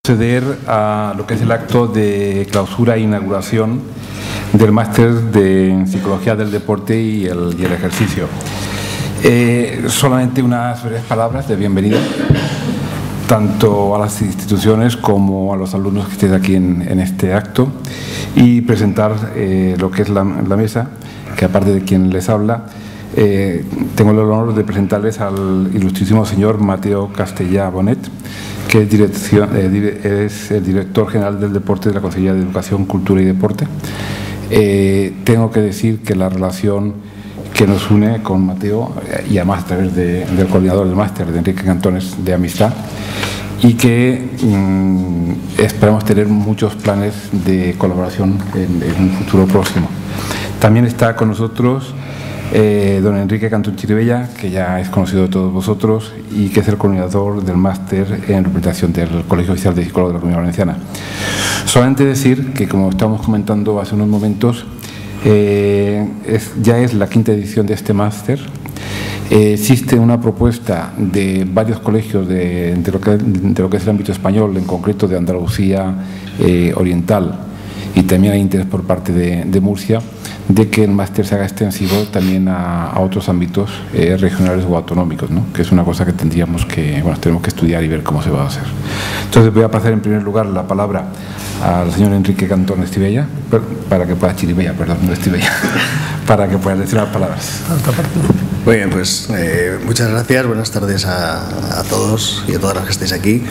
Proceder a lo que es el acto de clausura e inauguración del máster de Psicología del Deporte y el ejercicio. Solamente unas breves palabras de bienvenida, tanto a las instituciones como a los alumnos que estéis aquí en este acto, y presentar lo que es la mesa, que aparte de quien les habla, tengo el honor de presentarles al ilustrísimo señor Mateo Castellà Bonet, que es el director general del deporte de la Consejería de Educación, Cultura y Deporte. Tengo que decir que la relación que nos une con Mateo, y además a través del coordinador del máster, de Enrique Cantón, es de amistad, y que esperamos tener muchos planes de colaboración en un futuro próximo. También está con nosotros don Enrique Cantón Chirivella, que ya es conocido de todos vosotros y que es el coordinador del máster en representación del Colegio Oficial de Psicólogos de la Comunidad Valenciana. Solamente decir que, como estábamos comentando hace unos momentos, ya es la quinta edición de este máster. Existe una propuesta de varios colegios de lo que es el ámbito español, en concreto de Andalucía Oriental, y también hay interés por parte de Murcia, de que el máster se haga extensivo también a otros ámbitos regionales o autonómicos, ¿no? Que es una cosa que tenemos que estudiar y ver cómo se va a hacer. Entonces voy a pasar en primer lugar la palabra al señor Enrique Cantón Chirivella, para que pueda para que pueda decir las palabras. Muy bien, pues muchas gracias, buenas tardes a todos y a todas las que estéis aquí.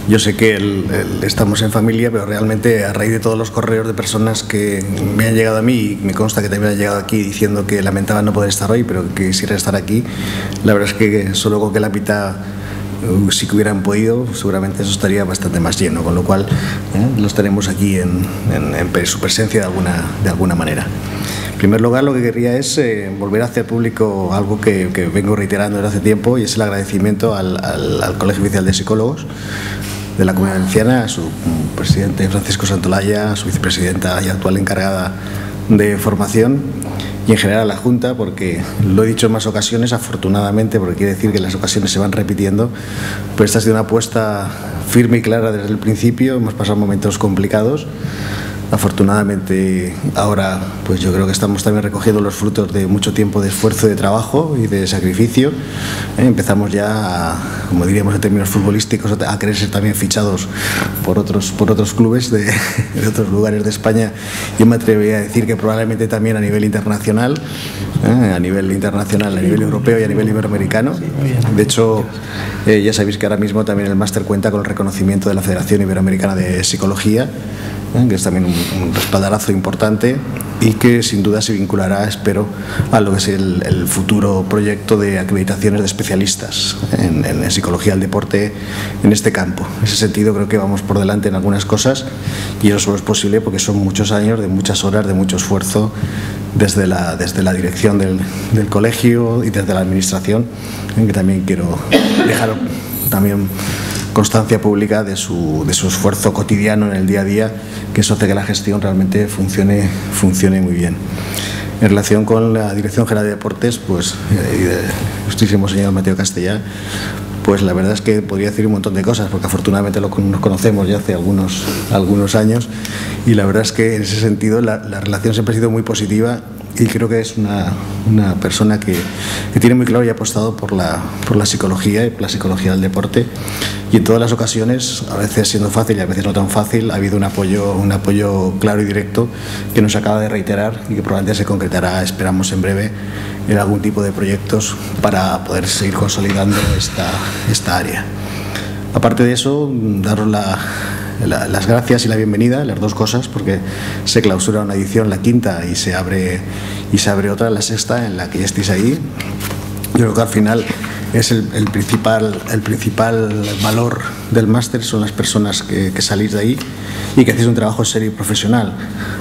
Yo sé que estamos en familia, pero realmente a raíz de todos los correos de personas que me han llegado a mí, y me consta que también han llegado aquí diciendo que lamentaban no poder estar hoy, pero que quisieran estar aquí, la verdad es que solo con que la mitad sí que hubieran podido, seguramente eso estaría bastante más lleno, con lo cual los tenemos aquí en su presencia de alguna manera. En primer lugar, lo que querría es volver a hacer público algo que vengo reiterando desde hace tiempo, y es el agradecimiento al Colegio Oficial de Psicólogos de la Comunidad Valenciana, a su presidente Francisco Santolaya, a su vicepresidenta y actual encargada de formación, y en general a la Junta, porque lo he dicho en más ocasiones, afortunadamente, porque quiere decir que las ocasiones se van repitiendo, pero esta ha sido una apuesta firme y clara desde el principio. Hemos pasado momentos complicados. Afortunadamente ahora pues yo creo que estamos también recogiendo los frutos de mucho tiempo de esfuerzo, de trabajo y de sacrificio. Empezamos ya, como diríamos en términos futbolísticos, a querer ser también fichados por otros clubes de otros lugares de España. Yo me atrevería a decir que probablemente también a nivel internacional, a nivel europeo y a nivel iberoamericano. De hecho, ya sabéis que ahora mismo también el máster cuenta con el reconocimiento de la Federación Iberoamericana de Psicología, que es también un respaldarazo importante, y que sin duda se vinculará, espero, a lo que es el futuro proyecto de acreditaciones de especialistas en psicología del deporte en este campo. En ese sentido creo que vamos por delante en algunas cosas, y eso solo es posible porque son muchos años, de muchas horas, de mucho esfuerzo desde la dirección del colegio y desde la administración, que también quiero dejar también constancia pública de su esfuerzo cotidiano en el día a día, que eso hace que la gestión realmente funcione muy bien. En relación con la Dirección General de Deportes, pues, y del ilustrísimo señor Mateo Castellà, pues la verdad es que podría decir un montón de cosas, porque afortunadamente nos conocemos ya hace algunos años, y la verdad es que en ese sentido la relación siempre ha sido muy positiva, y creo que es una persona que tiene muy claro y ha apostado por la psicología y por la psicología del deporte, y en todas las ocasiones, a veces siendo fácil y a veces no tan fácil, ha habido un apoyo claro y directo que nos acaba de reiterar, y que probablemente se concretará, esperamos en breve, en algún tipo de proyectos para poder seguir consolidando esta área. Aparte de eso, daros las gracias y la bienvenida, las dos cosas, porque se clausura una edición, la quinta, y se abre otra, la sexta, en la que ya estéis ahí. Yo creo que al final es el principal valor del máster, son las personas que salís de ahí y que hacéis un trabajo serio y profesional.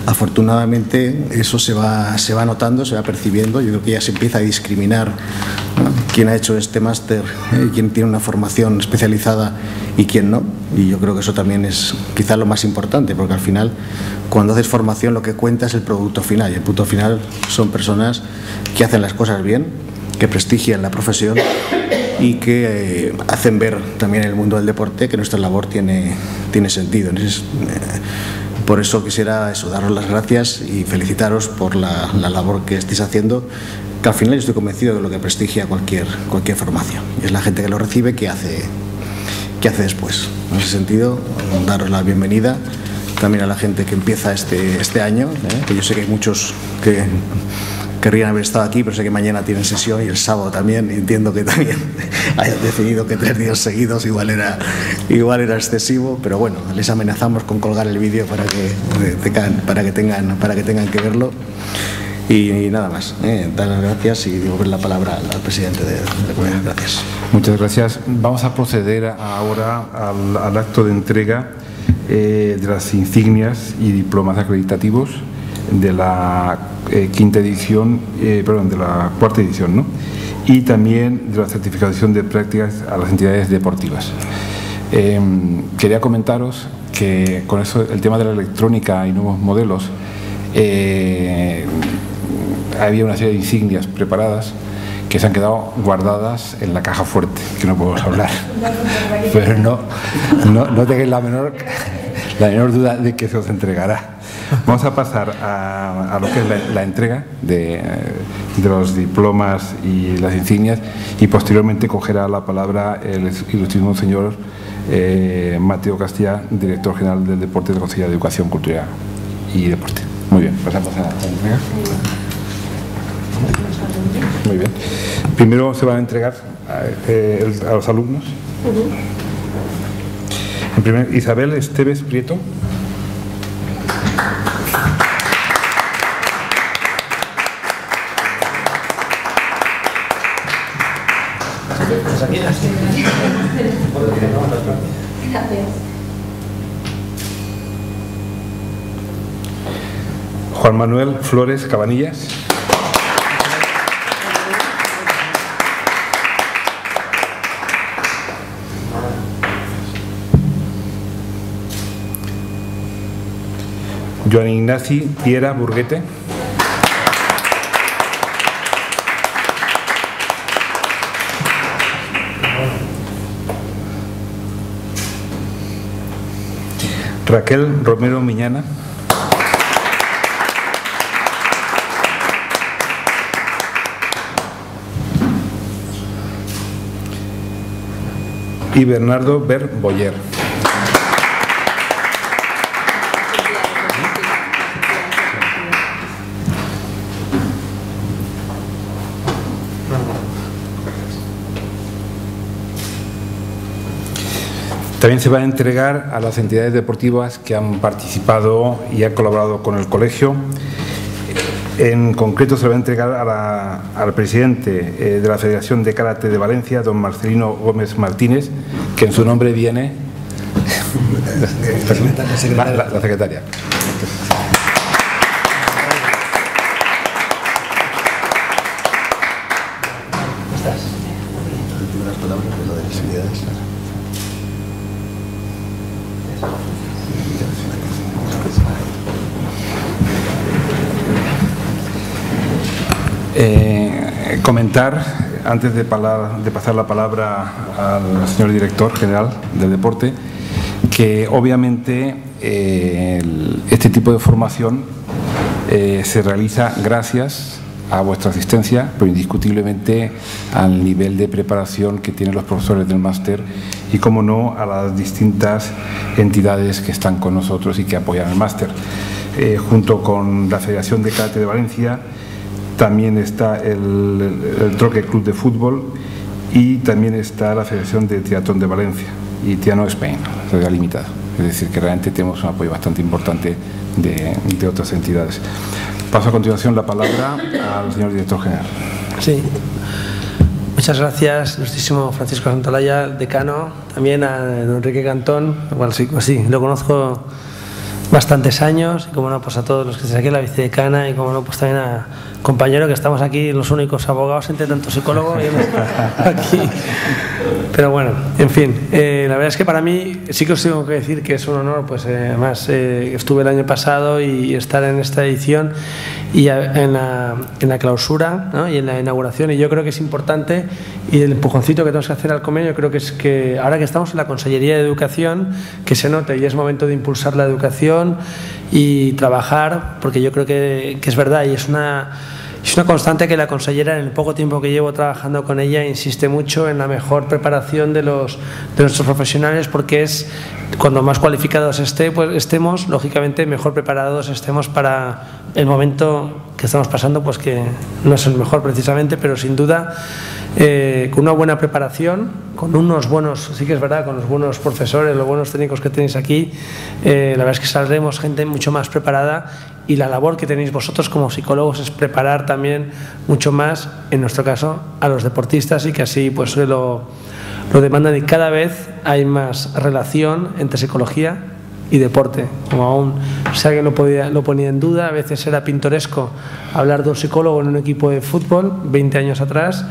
Afortunadamente eso se va notando, se va percibiendo. Yo creo que ya se empieza a discriminar, ¿no?, quién ha hecho este máster, quién tiene una formación especializada y quién no. Y yo creo que eso también es quizás lo más importante, porque al final, cuando haces formación, lo que cuenta es el producto final, y el producto final son personas que hacen las cosas bien, que prestigian la profesión y que hacen ver también en el mundo del deporte que nuestra labor tiene sentido. Por eso quisiera daros las gracias y felicitaros por la labor que estáis haciendo, que al final yo estoy convencido de lo que prestigia cualquier formación. Y es la gente que lo recibe que hace después. En ese sentido, daros la bienvenida también a la gente que empieza este año, que yo sé que hay muchos que querrían haber estado aquí, pero sé que mañana tienen sesión y el sábado también, y entiendo que también hayan decidido que 3 días seguidos igual era excesivo, pero bueno, les amenazamos con colgar el vídeo para que tengan que verlo. Y nada más, dar las gracias y devolver la palabra al presidente de CUEA. Gracias. Muchas gracias. Vamos a proceder ahora al acto de entrega de las insignias y diplomas acreditativos de la de la cuarta edición, ¿no? Y también de la certificación de prácticas a las entidades deportivas. Quería comentaros que con eso, el tema de la electrónica y nuevos modelos, había una serie de insignias preparadas que se han quedado guardadas en la caja fuerte, que no podemos hablar, pero no tengáis la menor duda de que se os entregará. Vamos a pasar a lo que es la entrega de los diplomas y las insignias, y posteriormente cogerá la palabra el ilustrísimo señor Mateo Castilla, director general del deporte del Consejo de Educación, Cultura y Deporte. Muy bien, pasamos a la entrega. Muy bien. Primero se van a entregar a los alumnos. En primer, Isabel Esteves Prieto. Juan Manuel Flores Cabanillas. Joan Ignasi Piera Burguete. Raquel Romero Miñana. Y Bernardo Ber Boyer. También se va a entregar a las entidades deportivas que han participado y han colaborado con el colegio. En concreto se le va a entregar al presidente de la Federación de Karate de Valencia, don Marcelino Gómez Martínez, que en su nombre viene la secretaria. Comentar, antes de pasar la palabra al señor director general del deporte, que obviamente este tipo de formación se realiza gracias a vuestra asistencia, pero indiscutiblemente al nivel de preparación que tienen los profesores del máster y, como no, a las distintas entidades que están con nosotros y que apoyan el máster. Junto con la Federación de Karate de Valencia, también está el Troque Club de Fútbol y también está la Federación de Triatlón de Valencia y Tiano Spain, Sociedad Limitada. Es decir, que realmente tenemos un apoyo bastante importante de otras entidades. Paso a continuación la palabra al señor director general. Sí. Muchas gracias, ilustrísimo Francisco Santolaya, decano. También a don Enrique Cantón, igual sí, lo conozco bastantes años, y como no, pues a todos los que estáis aquí, la vicedecana, y como no, pues también a compañero, que estamos aquí los únicos abogados entre tanto psicólogo y aquí Pero bueno, en fin, la verdad es que para mí sí que os tengo que decir que es un honor, pues además estuve el año pasado y estar en esta edición y en la clausura, ¿no? Y en la inauguración, y yo creo que es importante, y el empujoncito que tenemos que hacer al convenio, creo que es que ahora que estamos en la Consellería de Educación, que se note, y es momento de impulsar la educación y trabajar, porque yo creo que es verdad y es una constante que la consellera, en el poco tiempo que llevo trabajando con ella, insiste mucho en la mejor preparación de nuestros profesionales, porque es cuando más cualificados estemos, lógicamente mejor preparados estemos para el momento que estamos pasando, pues que no es el mejor precisamente, pero sin duda con una buena preparación, con unos buenos, sí que es verdad, con los buenos profesores, los buenos técnicos que tenéis aquí, la verdad es que saldremos gente mucho más preparada, y la labor que tenéis vosotros como psicólogos es preparar también mucho más, en nuestro caso, a los deportistas, y que así pues lo demandan, y cada vez hay más relación entre psicología y deporte. Como aún si alguien lo ponía en duda, a veces era pintoresco hablar de un psicólogo en un equipo de fútbol 20 años atrás.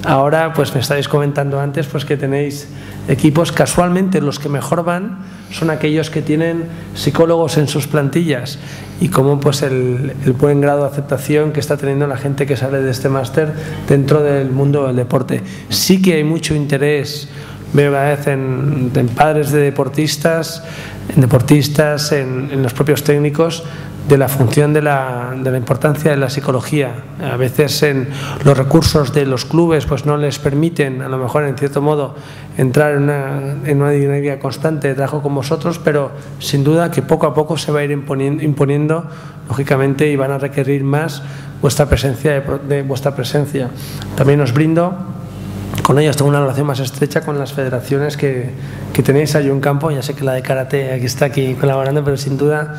Ahora pues me estáis comentando antes pues que tenéis equipos, casualmente los que mejor van son aquellos que tienen psicólogos en sus plantillas, y como pues el buen grado de aceptación que está teniendo la gente que sale de este máster dentro del mundo del deporte. Sí que hay mucho interés, veo cada vez en padres de deportistas, en los propios técnicos, de la función de la importancia de la psicología. A veces en los recursos de los clubes pues no les permiten, a lo mejor en cierto modo, entrar en una dinámica constante de trabajo con vosotros, pero sin duda que poco a poco se va a ir imponiendo, lógicamente, y van a requerir más vuestra presencia. También os brindo, con ellos tengo una relación más estrecha con las federaciones que tenéis. Hay un campo, ya sé que la de karate está aquí colaborando, pero sin duda,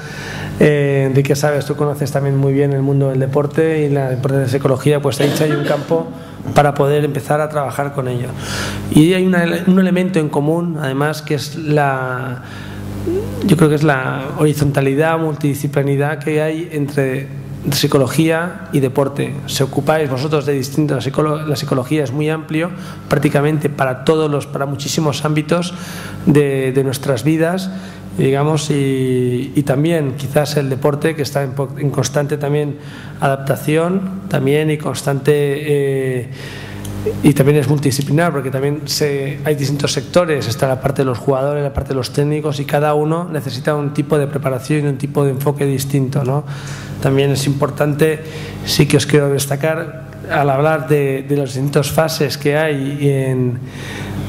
Enrique, sabes, tú conoces también muy bien el mundo del deporte y la deporte de psicología, pues hay un campo para poder empezar a trabajar con ello. Y hay un elemento en común, además, que es yo creo que es la horizontalidad, multidisciplinaridad que hay entre psicología y deporte. Se ocupáis vosotros de distintos, la psicología es muy amplio, prácticamente para muchísimos ámbitos de nuestras vidas, digamos, y también quizás el deporte, que está en constante también adaptación, también y constante y también es multidisciplinar, porque también hay distintos sectores, está la parte de los jugadores, la parte de los técnicos, y cada uno necesita un tipo de preparación y un tipo de enfoque distinto, ¿no? También es importante, sí que os quiero destacar, al hablar de las distintas fases que hay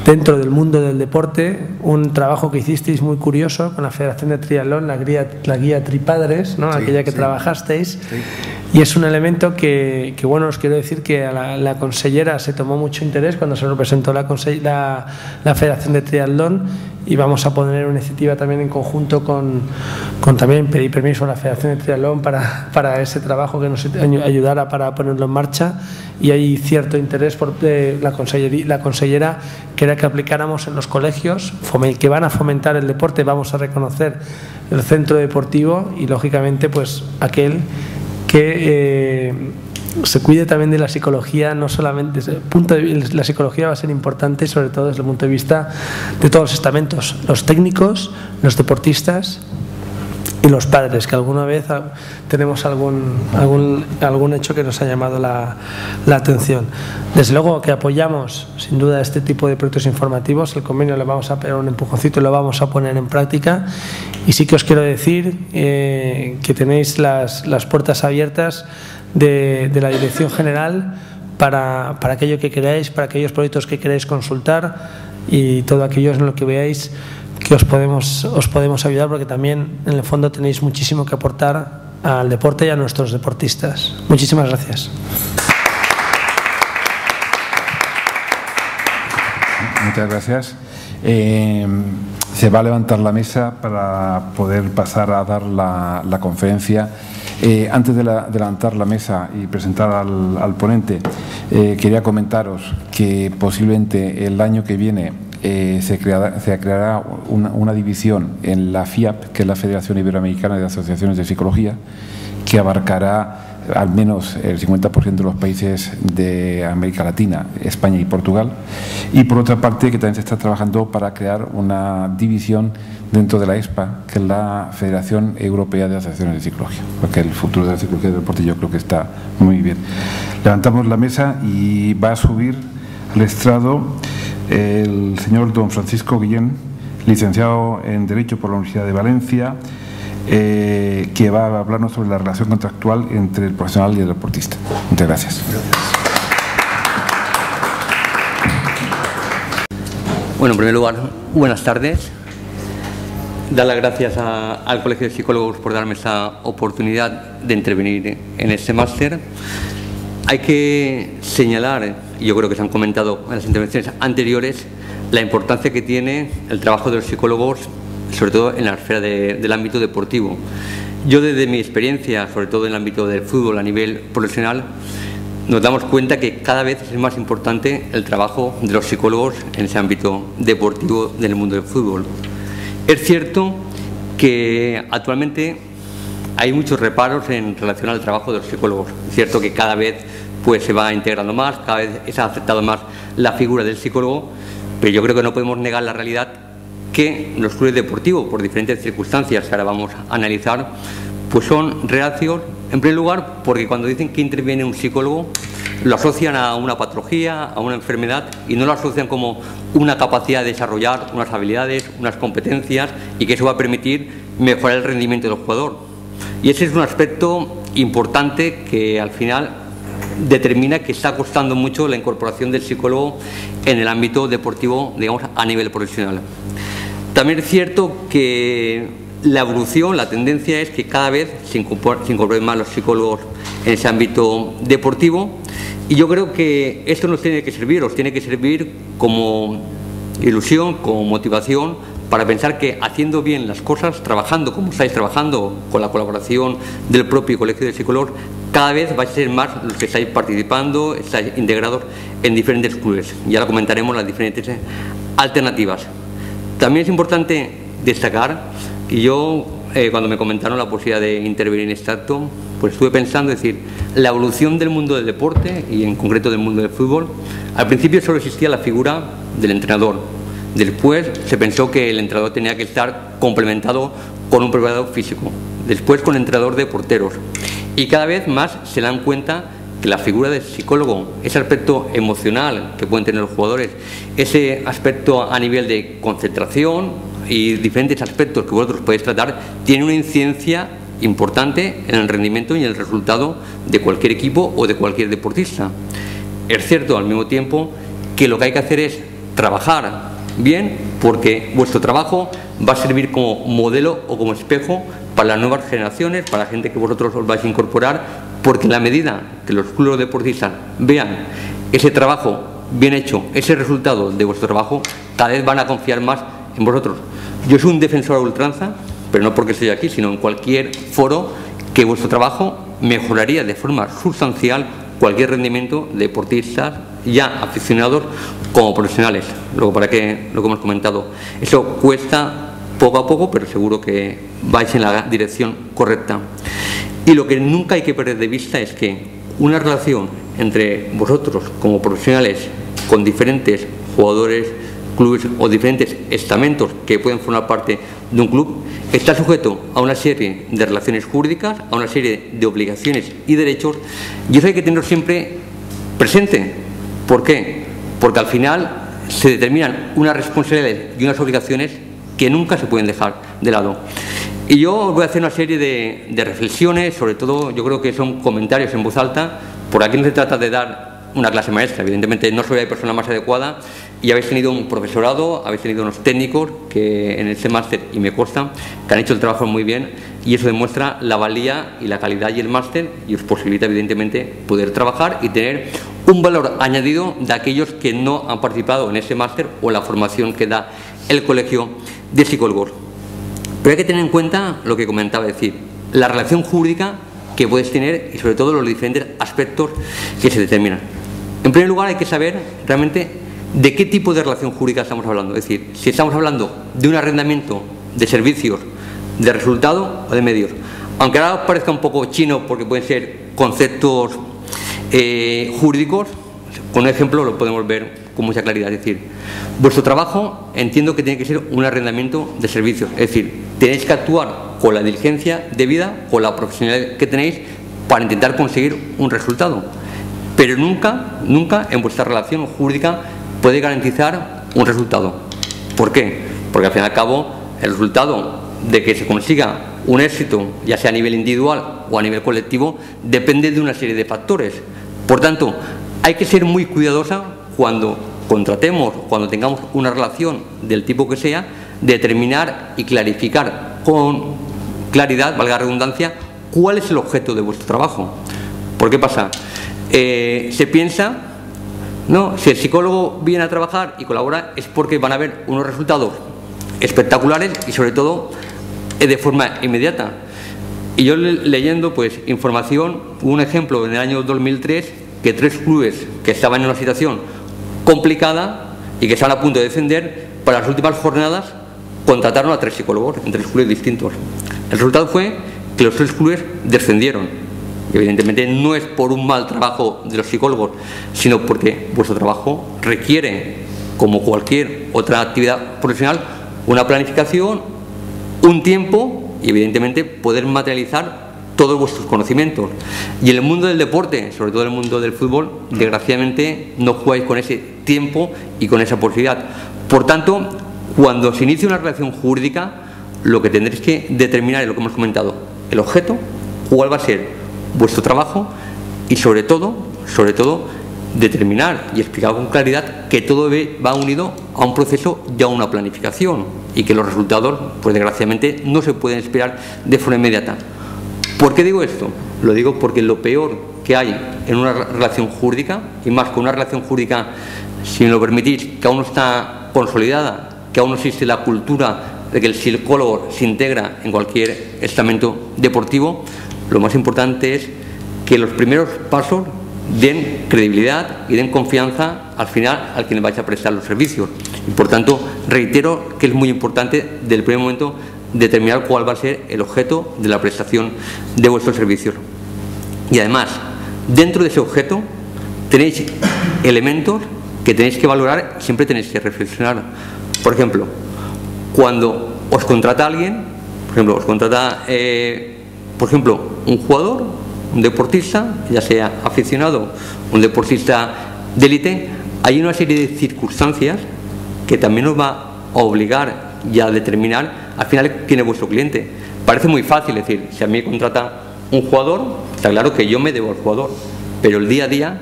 dentro del mundo del deporte, un trabajo que hicisteis muy curioso con la Federación de Triatlón, la guía Tripadres, ¿no? Sí, aquella que trabajasteis. Sí. Y es un elemento que bueno, os quiero decir que a la consellera se tomó mucho interés cuando se representó la Federación de Triatlón, y vamos a poner una iniciativa también en conjunto con también pedir permiso a la Federación de Triatlón para ese trabajo, que nos ayudara para ponerlo en marcha, y hay cierto interés por la consellera, que era que aplicáramos en los colegios que van a fomentar el deporte. Vamos a reconocer el centro deportivo y lógicamente pues aquel que se cuide también de la psicología, no solamente desde el punto de vista, la psicología va a ser importante, sobre todo desde el punto de vista de todos los estamentos, los técnicos, los deportistas y los padres, que alguna vez tenemos algún hecho que nos ha llamado la atención. Desde luego que apoyamos sin duda este tipo de proyectos informativos. El convenio le vamos a pegar un empujoncito y lo vamos a poner en práctica, y sí que os quiero decir que tenéis las puertas abiertas de la Dirección General para aquello que queráis, para aquellos proyectos que queráis consultar, y todo aquello en lo que veáis que os podemos ayudar, porque también en el fondo tenéis muchísimo que aportar al deporte y a nuestros deportistas. Muchísimas gracias. Muchas gracias. Se va a levantar la mesa para poder pasar a dar la conferencia. Antes de levantar la mesa y presentar al ponente, quería comentaros que posiblemente el año que viene se creará una división en la FIAP, que es la Federación Iberoamericana de Asociaciones de Psicología, que abarcará al menos el 50% de los países de América Latina, España y Portugal. Y por otra parte, que también se está trabajando para crear una división dentro de la ESPA, que es la Federación Europea de Asociaciones de Psicología, porque el futuro de la psicología del deporte yo creo que está muy bien. Levantamos la mesa y va a subir al estrado el señor don Francisco Guillén, licenciado en Derecho por la Universidad de Valencia, que va a hablarnos sobre la relación contractual entre el profesional y el deportista. Muchas gracias. Bueno, en primer lugar, buenas tardes. Dar las gracias al Colegio de Psicólogos por darme esta oportunidad de intervenir en este máster. Hay que señalar, y yo creo que se han comentado en las intervenciones anteriores, la importancia que tiene el trabajo de los psicólogos, sobre todo en la esfera del ámbito deportivo. Yo, desde mi experiencia, sobre todo en el ámbito del fútbol a nivel profesional, nos damos cuenta que cada vez es más importante el trabajo de los psicólogos en ese ámbito deportivo del mundo del fútbol. Es cierto que actualmente hay muchos reparos en relación al trabajo de los psicólogos. Es cierto que cada vez pues, se va integrando más, cada vez se ha aceptado más la figura del psicólogo, pero yo creo que no podemos negar la realidad que los clubes deportivos, por diferentes circunstancias que ahora vamos a analizar, pues son reacios, en primer lugar, porque cuando dicen que interviene un psicólogo, lo asocian a una patología, a una enfermedad, y no lo asocian como una capacidad de desarrollar unas habilidades, unas competencias, y que eso va a permitir mejorar el rendimiento del jugador. Y ese es un aspecto importante que al final determina que está costando mucho la incorporación del psicólogo en el ámbito deportivo, digamos, a nivel profesional. También es cierto que la evolución, la tendencia es que cada vez se incorporen más los psicólogos en ese ámbito deportivo, y yo creo que esto nos tiene que servir como ilusión, como motivación, para pensar que haciendo bien las cosas, trabajando como estáis trabajando, con la colaboración del propio Colegio de Psicólogos, cada vez vais a ser más los que estáis participando, estáis integrados en diferentes clubes. Ya lo comentaremos, las diferentes alternativas. También es importante destacar, y yo cuando me comentaron la posibilidad de intervenir en este acto, pues estuve pensando, es decir, la evolución del mundo del deporte y en concreto del mundo del fútbol. Al principio solo existía la figura del entrenador. Después se pensó que el entrenador tenía que estar complementado con un preparador físico. Después con el entrenador de porteros. Y cada vez más se dan cuenta que la figura del psicólogo, ese aspecto emocional que pueden tener los jugadores, ese aspecto a nivel de concentración y diferentes aspectos que vosotros podéis tratar, tiene una incidencia importante en el rendimiento y en el resultado de cualquier equipo o de cualquier deportista. Es cierto al mismo tiempo que lo que hay que hacer es trabajar bien, porque vuestro trabajo va a servir como modelo o como espejo para las nuevas generaciones, para la gente que vosotros os vais a incorporar, porque en la medida que los clubes deportistas vean ese trabajo bien hecho, ese resultado de vuestro trabajo, cada vez van a confiar más en vosotros. Yo soy un defensor a ultranza, pero no porque estoy aquí, sino en cualquier foro, que vuestro trabajo mejoraría de forma sustancial cualquier rendimiento de deportistas, ya aficionados como profesionales. Luego, para que lo que hemos comentado, eso cuesta poco a poco, pero seguro que vais en la dirección correcta. Y lo que nunca hay que perder de vista es que una relación entre vosotros como profesionales con diferentes jugadores, clubes o diferentes estamentos que pueden formar parte de un club está sujeto a una serie de relaciones jurídicas, a una serie de obligaciones y derechos, y eso hay que tenerlo siempre presente. ¿Por qué? Porque al final se determinan unas responsabilidades y unas obligaciones que nunca se pueden dejar de lado. Y yo os voy a hacer una serie de reflexiones, sobre todo yo creo que son comentarios en voz alta, por aquí no se trata de dar una clase maestra, evidentemente no soy la persona más adecuada, y habéis tenido un profesorado, habéis tenido unos técnicos que en este máster, y me consta, que han hecho el trabajo muy bien, y eso demuestra la valía y la calidad y el máster, y os posibilita evidentemente poder trabajar y tener un valor añadido de aquellos que no han participado en ese máster o la formación que da el Colegio de Psicólogos. Pero hay que tener en cuenta lo que comentaba, es decir, la relación jurídica que puedes tener y sobre todo los diferentes aspectos que se determinan. En primer lugar, hay que saber realmente de qué tipo de relación jurídica estamos hablando. Es decir, si estamos hablando de un arrendamiento de servicios, de resultado o de medios. aunque ahora parezca un poco chino porque pueden ser conceptos jurídicos, con un ejemplo lo podemos ver con mucha claridad. Es decir, vuestro trabajo entiendo que tiene que ser un arrendamiento de servicios, es decir, tenéis que actuar con la diligencia debida, con la profesionalidad que tenéis para intentar conseguir un resultado, pero nunca en vuestra relación jurídica puede garantizar un resultado. ¿Por qué? Porque al fin y al cabo el resultado de que se consiga un éxito, ya sea a nivel individual o a nivel colectivo, depende de una serie de factores. Por tanto, hay que ser muy cuidadosa cuando contratemos, cuando tengamos una relación del tipo que sea, determinar y clarificar con claridad, valga la redundancia, cuál es el objeto de vuestro trabajo. ¿Por qué pasa? Se piensa, no, si el psicólogo viene a trabajar y colabora es porque van a haber unos resultados espectaculares y sobre todo de forma inmediata. Y yo leyendo pues información, un ejemplo en el año 2003 que 3 clubes que estaban en una situación complicada y que estaban a punto de descender, para las últimas jornadas contrataron a 3 psicólogos en 3 clubes distintos. El resultado fue que los 3 clubes descendieron. Evidentemente no es por un mal trabajo de los psicólogos, sino porque vuestro trabajo requiere, como cualquier otra actividad profesional, una planificación, un tiempo y evidentemente poder materializar todos vuestros conocimientos. Y en el mundo del deporte, sobre todo en el mundo del fútbol, desgraciadamente no jugáis con ese tiempo y con esa posibilidad. Por tanto, cuando se inicia una relación jurídica, lo que tendréis que determinar es lo que hemos comentado: el objeto, cuál va a ser vuestro trabajo y sobre todo determinar y explicar con claridad que todo va unido a un proceso y a una planificación y que los resultados, pues desgraciadamente, no se pueden esperar de forma inmediata. ¿Por qué digo esto? Lo digo porque lo peor que hay en una relación jurídica, y más con una relación jurídica, si me lo permitís, que aún no está consolidada, que aún no existe la cultura de que el psicólogo se integra en cualquier estamento deportivo, lo más importante es que los primeros pasos den credibilidad y den confianza al final al quien vais a prestar los servicios. Y por tanto, reitero que es muy importante desde el primer momento determinar cuál va a ser el objeto de la prestación de vuestros servicios. Y además, dentro de ese objeto tenéis elementos que tenéis que valorar, siempre tenéis que reflexionar. Por ejemplo, cuando os contrata alguien, un jugador, un deportista, ya sea aficionado, un deportista de élite, hay una serie de circunstancias que también os va a obligar y a determinar al final quién es vuestro cliente. Parece muy fácil decir, si a mí me contrata un jugador, está claro que yo me debo al jugador, pero el día a día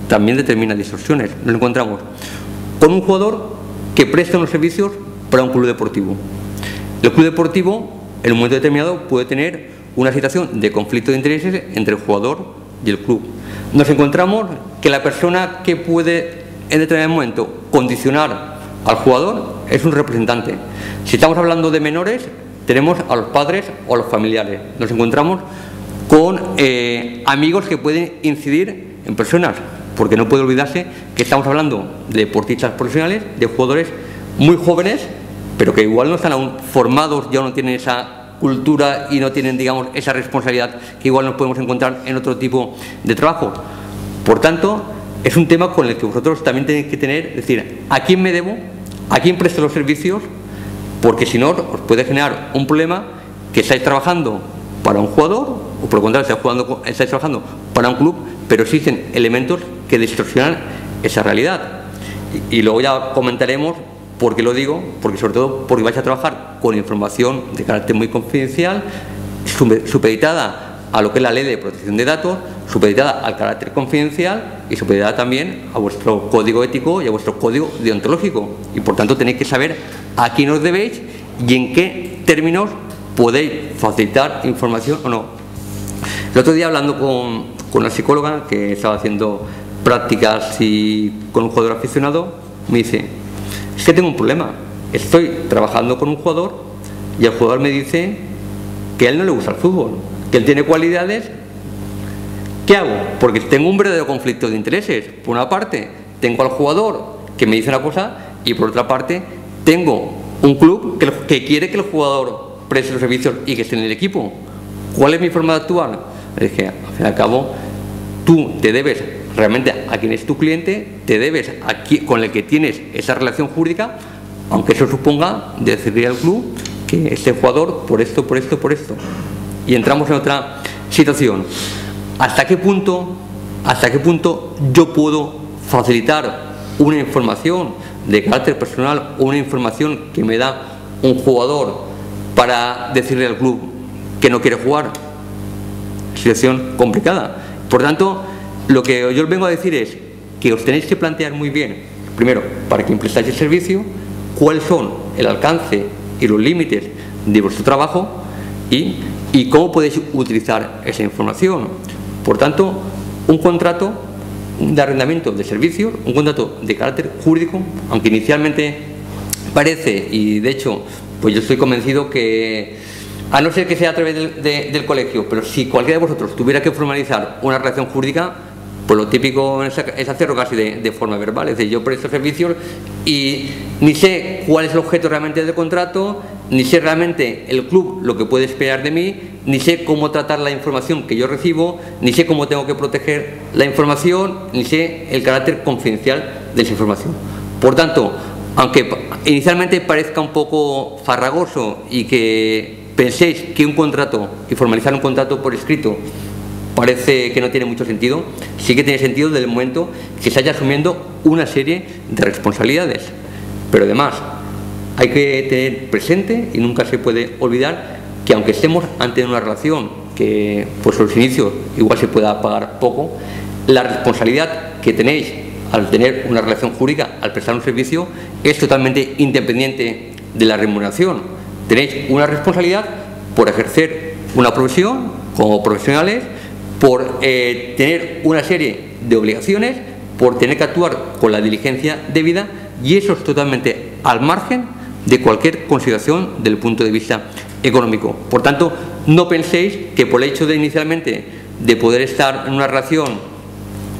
también determina distorsiones. Nos encontramos con un jugador que presta unos servicios para un club deportivo. El club deportivo, en un momento determinado, puede tener una situación de conflicto de intereses entre el jugador y el club. Nos encontramos que la persona que puede en determinado momento condicionar al jugador es un representante. Si estamos hablando de menores, tenemos a los padres o a los familiares. Nos encontramos con amigos que pueden incidir en personas, porque no puede olvidarse que estamos hablando de deportistas profesionales, de jugadores muy jóvenes, pero que igual no están aún formados, ya no tienen esa cultura y no tienen, digamos, esa responsabilidad que igual nos podemos encontrar en otro tipo de trabajo. Por tanto, es un tema con el que vosotros también tenéis que tener, decir, ¿a quién me debo? ¿A quién presto los servicios? Porque si no, os puede generar un problema que estáis trabajando para un jugador, o por lo contrario, estáis trabajando para un club, pero existen elementos que distorsionan esa realidad. Y luego ya comentaremos por qué lo digo, porque sobre todo porque vais a trabajar con información de carácter muy confidencial, supeditada a lo que es la ley de protección de datos, supeditada al carácter confidencial y supeditada también a vuestro código ético y a vuestro código deontológico. Y por tanto tenéis que saber a quién os debéis y en qué términos podéis facilitar información o no. El otro día, hablando con una psicóloga que estaba haciendo prácticas con un jugador aficionado, me dice: es que tengo un problema, estoy trabajando con un jugador y el jugador me dice que a él no le gusta el fútbol, que él tiene cualidades. ¿Qué hago? Porque tengo un verdadero conflicto de intereses. Por una parte tengo al jugador que me dice una cosa y por otra parte tengo un club que quiere que el jugador preste los servicios y que esté en el equipo. ¿Cuál es mi forma de actuar? Es que, al fin y al cabo, tú te debes realmente a quien es tu cliente, te debes con el que tienes esa relación jurídica, aunque eso suponga decirle al club que este jugador por esto. Y entramos en otra situación. ¿Hasta qué punto yo puedo facilitar una información de carácter personal o una información que me da un jugador para decirle al club que no quiere jugar? Situación complicada. Por tanto, lo que yo os vengo a decir es que os tenéis que plantear muy bien, primero, para quien prestáis el servicio, cuáles son el alcance y los límites de vuestro trabajo y cómo podéis utilizar esa información. Por tanto, un contrato de arrendamiento de servicios, un contrato de carácter jurídico, aunque inicialmente parece, y de hecho, pues yo estoy convencido que, a no ser que sea a través del colegio, pero si cualquiera de vosotros tuviera que formalizar una relación jurídica, pues lo típico es hacerlo casi de forma verbal. Es decir, yo presto servicios y ni sé cuál es el objeto realmente del contrato, ni sé realmente el club lo que puede esperar de mí, ni sé cómo tratar la información que yo recibo, ni sé cómo tengo que proteger la información, ni sé el carácter confidencial de esa información. Por tanto, aunque inicialmente parezca un poco farragoso y que penséis que un contrato y formalizar un contrato por escrito parece que no tiene mucho sentido, sí que tiene sentido desde el momento que se haya asumiendo una serie de responsabilidades. Pero además hay que tener presente y nunca se puede olvidar que aunque estemos ante una relación que pues los inicios igual se pueda pagar poco, la responsabilidad que tenéis al tener una relación jurídica, al prestar un servicio, es totalmente independiente de la remuneración. Tenéis una responsabilidad por ejercer una profesión como profesionales, por tener una serie de obligaciones, por tener que actuar con la diligencia debida, y eso es totalmente al margen de cualquier consideración desde el punto de vista económico. Por tanto, no penséis que por el hecho de inicialmente de poder estar en una relación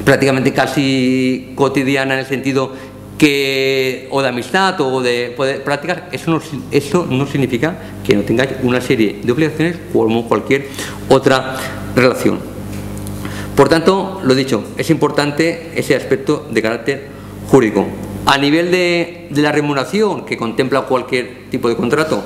prácticamente casi cotidiana en el sentido que o de amistad o de poder practicar, eso no significa que no tengáis una serie de obligaciones como cualquier otra relación. Por tanto, lo dicho, es importante ese aspecto de carácter jurídico. A nivel de la remuneración que contempla cualquier tipo de contrato,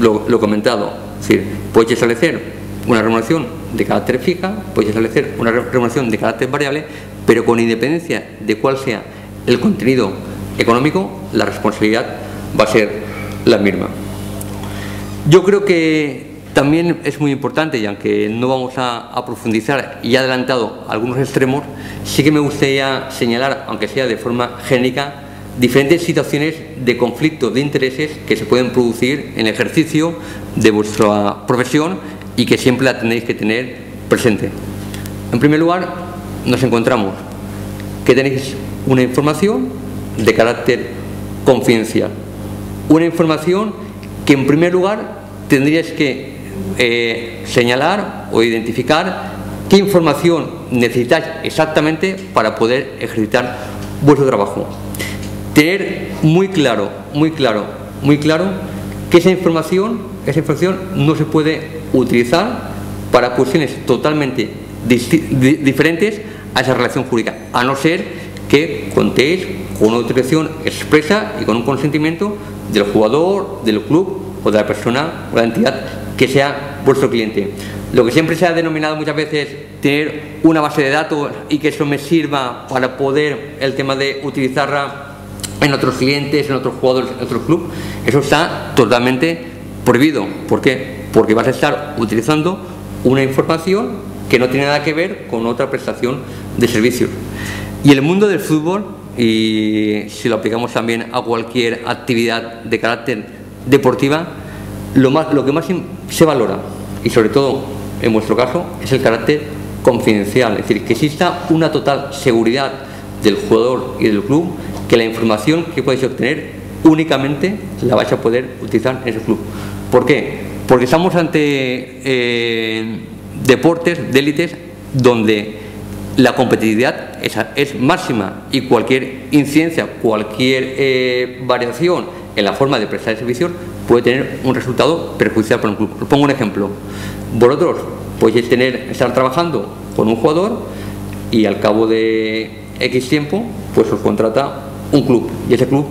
lo he comentado, es decir, podéis establecer una remuneración de carácter fija, podéis establecer una remuneración de carácter variable, pero con independencia de cuál sea el contenido económico, la responsabilidad va a ser la misma. Yo creo que también es muy importante, y aunque no vamos a profundizar y he adelantado algunos extremos, sí que me gustaría señalar, aunque sea de forma genérica, diferentes situaciones de conflicto de intereses que se pueden producir en el ejercicio de vuestra profesión y que siempre la tenéis que tener presente. En primer lugar, nos encontramos que tenéis una información de carácter confidencial, una información que en primer lugar tendríais que señalar o identificar qué información necesitáis exactamente para poder ejercitar vuestro trabajo. Tener muy claro que esa información no se puede utilizar para cuestiones totalmente diferentes a esa relación jurídica, a no ser que contéis con una autorización expresa y con un consentimiento del jugador, del club o de la persona o la entidad que sea vuestro cliente. Lo que siempre se ha denominado muchas veces tener una base de datos y que eso me sirva para poder el tema de utilizarla en otros clientes, en otros jugadores, en otros clubes, eso está totalmente prohibido. ¿Por qué? Porque vas a estar utilizando una información que no tiene nada que ver con otra prestación de servicios. Y el mundo del fútbol, y si lo aplicamos también a cualquier actividad de carácter deportiva, lo que más se valora, y sobre todo en vuestro caso, es el carácter confidencial, es decir, que exista una total seguridad del jugador y del club, que la información que podéis obtener únicamente la vais a poder utilizar en ese club. ¿Por qué? Porque estamos ante deportes de élites donde la competitividad es máxima y cualquier incidencia, cualquier variación en la forma de prestar servicios puede tener un resultado perjudicial para un club. Os pongo un ejemplo. Vosotros podéis estar trabajando con un jugador y al cabo de X tiempo pues os contrata un club, y ese club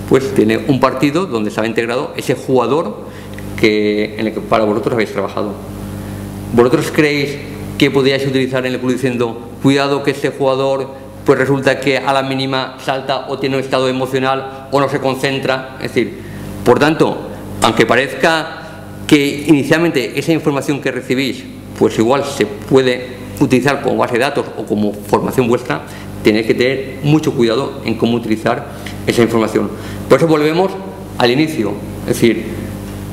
pues tiene un partido donde se ha integrado ese jugador en el que para vosotros habéis trabajado. ¿Vosotros creéis que podríais utilizar en el club diciendo cuidado que este jugador pues resulta que a la mínima salta o tiene un estado emocional o no se concentra? Es decir, por tanto, aunque parezca que inicialmente esa información que recibís pues igual se puede utilizar como base de datos o como formación vuestra, tenéis que tener mucho cuidado en cómo utilizar esa información. Por eso volvemos al inicio, es decir,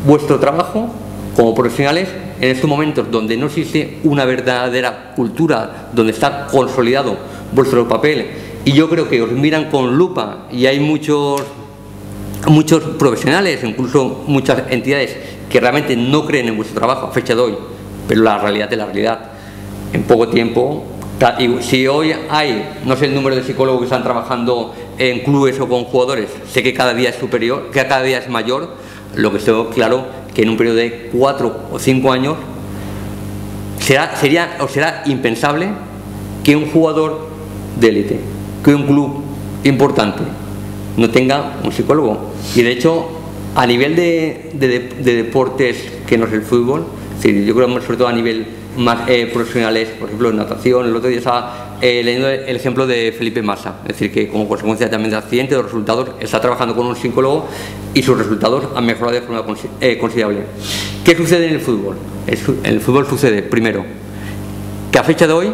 vuestro trabajo como profesionales en estos momentos donde no existe una verdadera cultura, donde está consolidado vuestro papel, y yo creo que os miran con lupa y hay muchos profesionales, incluso muchas entidades que realmente no creen en vuestro trabajo a fecha de hoy, pero la realidad es la realidad. En poco tiempo, si hoy hay, no sé el número de psicólogos que están trabajando en clubes o con jugadores, sé que cada día es superior, que cada día es mayor, lo que estoy claro que en un periodo de 4 o 5 años será impensable que un jugador de élite, que un club importante no tenga un psicólogo. Y de hecho, a nivel de deportes que no es el fútbol, sí, yo creo sobre todo a nivel más profesionales, por ejemplo en natación, el otro día estaba leyendo el ejemplo de Felipe Massa, es decir, que como consecuencia también del accidente, de los resultados, está trabajando con un psicólogo y sus resultados han mejorado de forma considerable. ¿Qué sucede en el fútbol? En el fútbol sucede, primero, que a fecha de hoy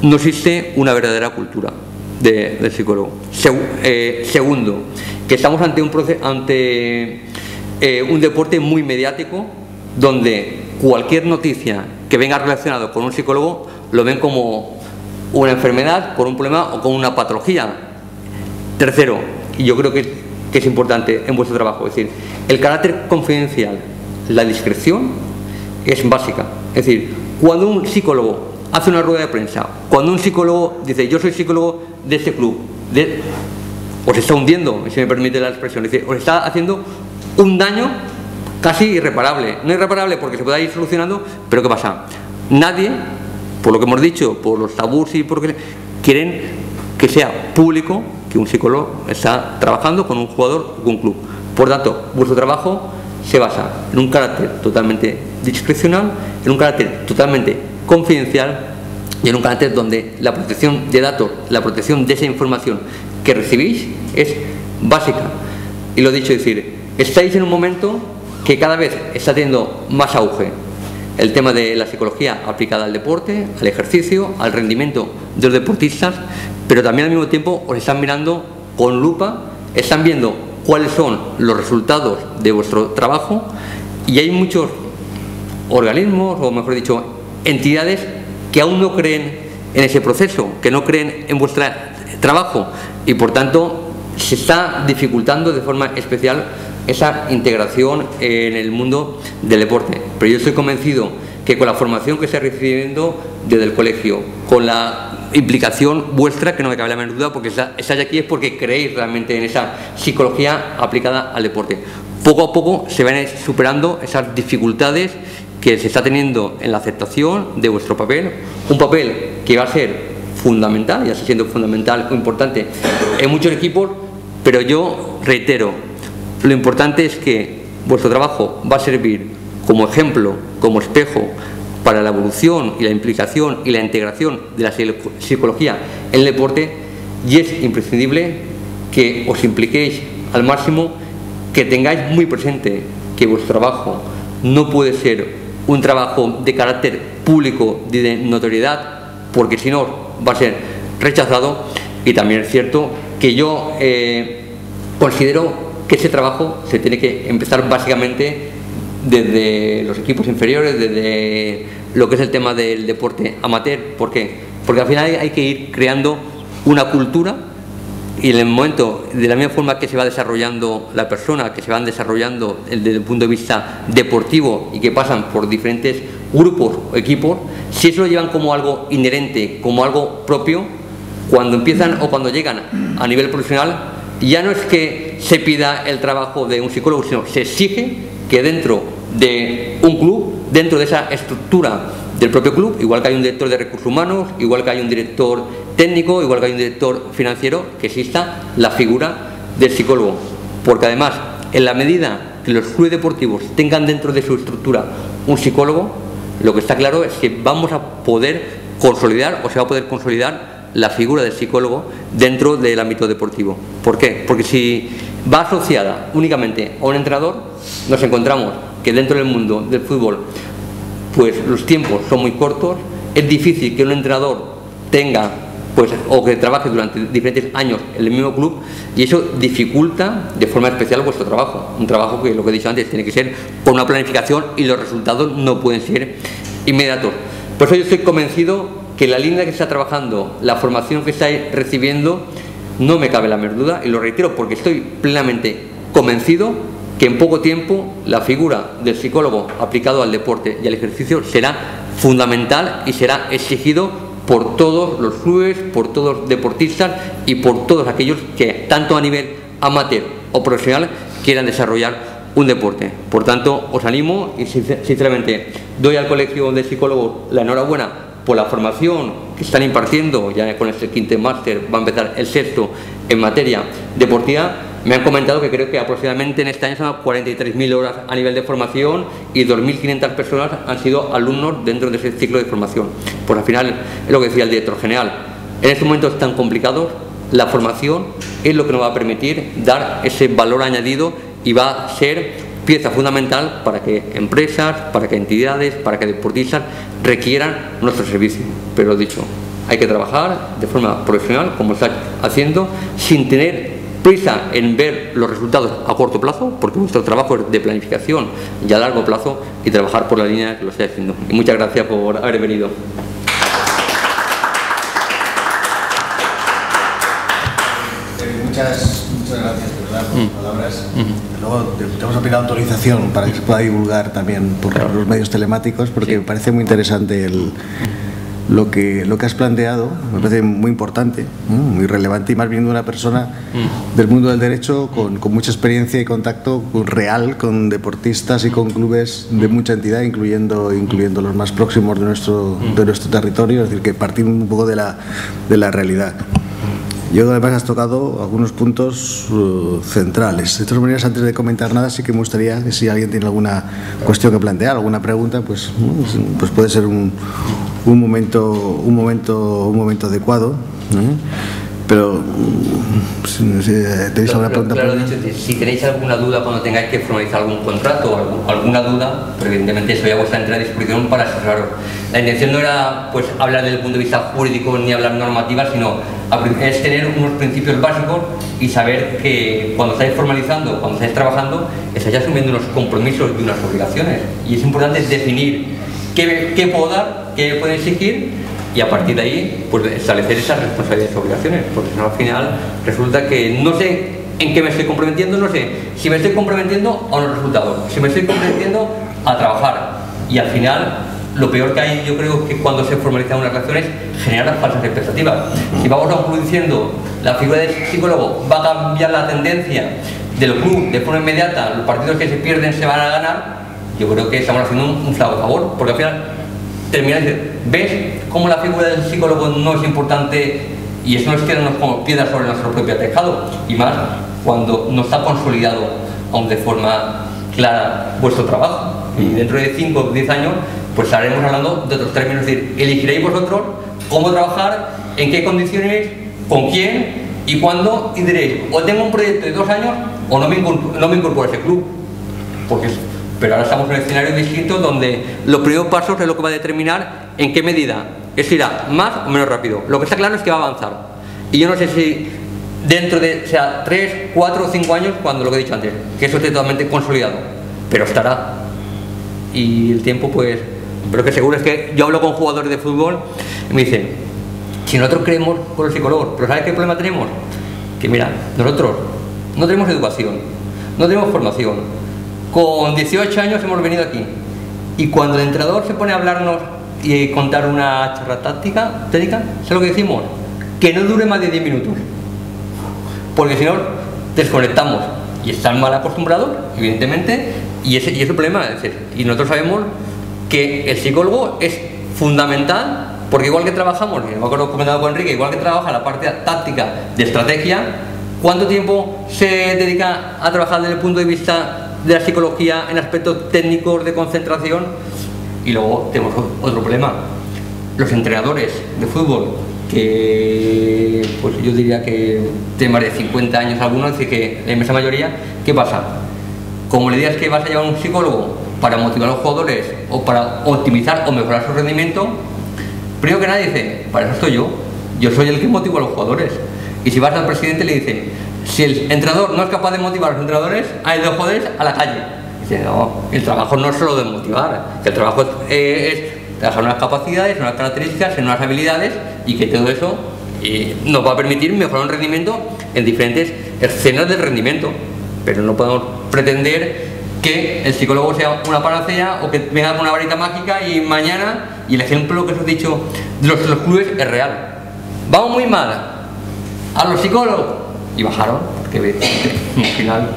no existe una verdadera cultura del psicólogo. Segundo, que estamos ante un deporte muy mediático, donde cualquier noticia que venga relacionada con un psicólogo lo ven como una enfermedad, con un problema o con una patología. Tercero, y yo creo que es importante en vuestro trabajo, es decir, el carácter confidencial, la discreción es básica. Es decir, cuando un psicólogo hace una rueda de prensa, cuando un psicólogo dice yo soy psicólogo de este club, os está hundiendo, si me permite la expresión, es decir, os está haciendo un daño casi irreparable. No irreparable porque se pueda ir solucionando, pero ¿qué pasa? Nadie, por lo que hemos dicho, por los tabús y porque quieren que sea público que un psicólogo está trabajando con un jugador o con un club. Por tanto, vuestro trabajo se basa en un carácter totalmente discrecional, en un carácter totalmente confidencial y en un carácter donde la protección de datos, la protección de esa información que recibís es básica. Y lo dicho, es decir, estáis en un momento que cada vez está teniendo más auge el tema de la psicología aplicada al deporte, al ejercicio, al rendimiento de los deportistas, pero también al mismo tiempo os están mirando con lupa, están viendo cuáles son los resultados de vuestro trabajo, y hay muchos organismos, o mejor dicho, entidades que aún no creen en ese proceso, que no creen en vuestro trabajo, y por tanto se está dificultando de forma especial esa integración en el mundo del deporte. Pero yo estoy convencido que con la formación que está recibiendo desde el colegio, con la implicación vuestra, que no me cabe la menor duda, porque estáis aquí es porque creéis realmente en esa psicología aplicada al deporte. Poco a poco se van superando esas dificultades que se está teniendo en la aceptación de vuestro papel, un papel que va a ser fundamental, ya está siendo fundamental o importante en muchos equipos, pero yo reitero, lo importante es que vuestro trabajo va a servir como ejemplo, como espejo para la evolución y la implicación y la integración de la psicología en el deporte, y es imprescindible que os impliquéis al máximo, que tengáis muy presente que vuestro trabajo no puede ser un trabajo de carácter público, de notoriedad, porque si no va a ser rechazado. Y también es cierto que yo considero que ese trabajo se tiene que empezar básicamente desde los equipos inferiores, desde lo que es el tema del deporte amateur. ¿Por qué? Porque al final hay que ir creando una cultura, y en el momento, de la misma forma que se va desarrollando la persona, que se van desarrollando desde el punto de vista deportivo y que pasan por diferentes grupos o equipos, si eso lo llevan como algo inherente, como algo propio, cuando empiezan o cuando llegan a nivel profesional, ya no es que se pida el trabajo de un psicólogo, sino se exige que dentro de un club, dentro de esa estructura del propio club, igual que hay un director de recursos humanos, igual que hay un director técnico, igual que hay un director financiero, que exista la figura del psicólogo. Porque además, en la medida que los clubes deportivos tengan dentro de su estructura un psicólogo, lo que está claro es que vamos a poder consolidar, o se va a poder consolidar la figura del psicólogo dentro del ámbito deportivo. ¿Por qué? Porque si va asociada únicamente a un entrenador, nos encontramos que dentro del mundo del fútbol pues los tiempos son muy cortos, es difícil que un entrenador tenga pues, o que trabaje durante diferentes años en el mismo club, y eso dificulta de forma especial vuestro trabajo, un trabajo que, lo que he dicho antes, tiene que ser con una planificación y los resultados no pueden ser inmediatos. Por eso yo estoy convencido que la línea que está trabajando, la formación que estáis recibiendo, no me cabe la menor duda, y lo reitero porque estoy plenamente convencido que en poco tiempo la figura del psicólogo aplicado al deporte y al ejercicio será fundamental y será exigido por todos los clubes, por todos los deportistas y por todos aquellos que, tanto a nivel amateur o profesional, quieran desarrollar un deporte. Por tanto, os animo y sinceramente doy al Colegio de Psicólogos la enhorabuena por la formación que están impartiendo. Ya con este quinto máster va a empezar el sexto en materia deportiva. Me han comentado que creo que aproximadamente en este año son 43.000 horas a nivel de formación y 2.500 personas han sido alumnos dentro de ese ciclo de formación. Pues al final es lo que decía el director general. En estos momentos tan complicados, la formación es lo que nos va a permitir dar ese valor añadido y va a ser pieza fundamental para que empresas, para que entidades, para que deportistas requieran nuestro servicio. Pero lo dicho, hay que trabajar de forma profesional, como está haciendo, sin tener prisa en ver los resultados a corto plazo, porque nuestro trabajo es de planificación y a largo plazo, y trabajar por la línea que lo estoy haciendo. Y muchas gracias por haber venido. Muchas gracias, de verdad, por tus palabras. Luego te vamos a pedir autorización para que se pueda divulgar también por los medios telemáticos, porque me parece muy interesante lo que has planteado. Me parece muy importante, muy relevante, y más bien de una persona del mundo del derecho con mucha experiencia y contacto real con deportistas y con clubes de mucha entidad, incluyendo los más próximos de nuestro territorio, es decir, que partir un poco de la realidad. Yo además has tocado algunos puntos centrales. De todas maneras, antes de comentar nada, sí que me gustaría que si alguien tiene alguna cuestión que plantear, alguna pregunta, pues puede ser un momento adecuado. Pero ¿tenéis alguna pregunta? Claro, si tenéis alguna duda cuando tengáis que formalizar algún contrato o alguna duda, pero evidentemente estoy a vuestra entera disposición para asesoraros. La intención no era pues hablar desde el punto de vista jurídico ni hablar normativa, sino es tener unos principios básicos y saber que cuando estáis formalizando, cuando estáis trabajando, estáis asumiendo unos compromisos y unas obligaciones. Y es importante definir qué puedo dar, qué puedo exigir, y a partir de ahí pues establecer esas responsabilidades y obligaciones, porque si no, al final resulta que no sé en qué me estoy comprometiendo, no sé si me estoy comprometiendo a unos resultados, si me estoy comprometiendo a trabajar, y al final lo peor que hay, yo creo, que cuando se formalizan unas relaciones generar falsas expectativas. Si vamos a concluir diciendo la figura del psicólogo va a cambiar la tendencia del club de forma inmediata, los partidos que se pierden se van a ganar, yo creo que estamos haciendo un flaco favor, porque al final termina de decir, ¿ves cómo la figura del psicólogo no es importante? Y eso nos queda como piedras sobre nuestro propio tejado, y más cuando no está consolidado aún de forma clara vuestro trabajo. Y dentro de 5 o 10 años pues estaremos hablando de otros términos, es decir, elegiréis vosotros cómo trabajar, en qué condiciones, con quién y cuándo, y diréis, o tengo un proyecto de 2 años o no me incorporo a ese club. Pero ahora estamos en un escenario distinto donde los primeros pasos es lo que va a determinar en qué medida esto irá más o menos rápido. Lo que está claro es que va a avanzar. Y yo no sé si dentro de 3, 4 o 5 años, cuando lo que he dicho antes, que eso esté totalmente consolidado, pero estará. Y el tiempo, pues, pero que seguro es que yo hablo con jugadores de fútbol y me dicen, si nosotros creemos con los psicólogos, pero ¿sabes qué problema tenemos? Que mira, nosotros no tenemos educación, no tenemos formación. Con 18 años hemos venido aquí, y cuando el entrenador se pone a hablarnos y contar una charla técnica, ¿sabes lo que decimos? Que no dure más de 10 minutos, porque si no desconectamos, y están mal acostumbrados, evidentemente, Y ese es el problema. Es decir, y nosotros sabemos que el psicólogo es fundamental, porque igual que trabajamos, me acuerdo comentado con Enrique, igual que trabaja la parte táctica de estrategia, ¿cuánto tiempo se dedica a trabajar desde el punto de vista de la psicología en aspectos técnicos de concentración? Y luego tenemos otro problema. Los entrenadores de fútbol, que pues yo diría que tienen más de 50 años algunos, es decir, que la inmensa mayoría, ¿qué pasa? Como le digas que vas a llevar a un psicólogo para motivar a los jugadores o para optimizar o mejorar su rendimiento, primero que nada dice, para eso estoy yo soy el que motiva a los jugadores. Y si vas al presidente le dicen, si el entrenador no es capaz de motivar a los entrenadores, a los jugadores a la calle. Dice, no, el trabajo no es solo de motivar, que el trabajo es trabajar unas capacidades, unas características, en unas habilidades, y que todo eso nos va a permitir mejorar un rendimiento en diferentes escenas del rendimiento. Pero no podemos pretender que el psicólogo sea una panacea o que venga con una varita mágica y mañana, y el ejemplo que os he dicho de los clubes es real. Vamos muy mal a los psicólogos y bajaron, porque al final...